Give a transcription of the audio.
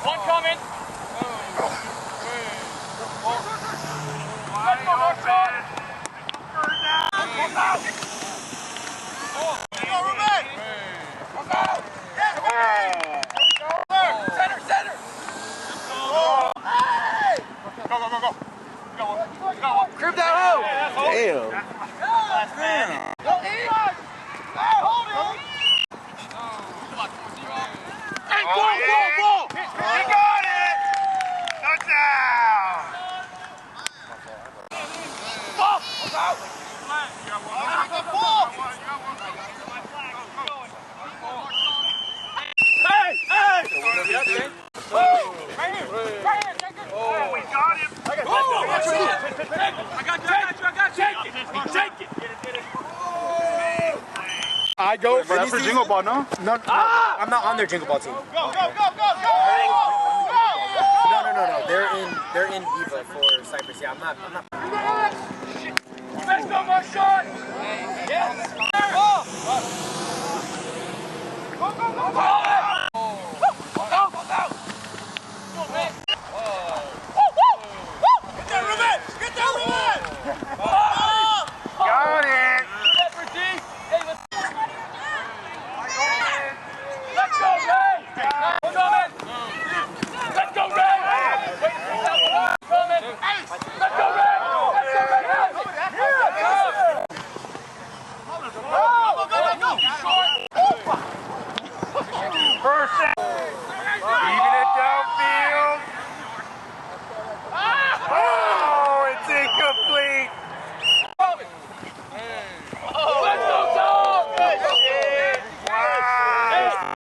One coming. Let's go, North Shore. Go, Ruben. Center, center. Hey! Go. Crib that hole. Damn. Last man. Go, eat. Hold it. Hey, ball. He got it. Touchdown. Ball. Hey! Right here, take it. Oh, we got him. I got you. Take it. I go for That's for Jingle Ball, no? No, I'm not on their Jingle Ball team. Go. No. They're in Viva for Cypress. Yeah, I'm not. Let's go, my shot. Yes. Go. Get that, Ruben! Got it. Good effort, D. Hey, let's go, Ray! Coming! Let's go, Ray! Wait for that one. Coming! Let's go, Ray! Go! First down!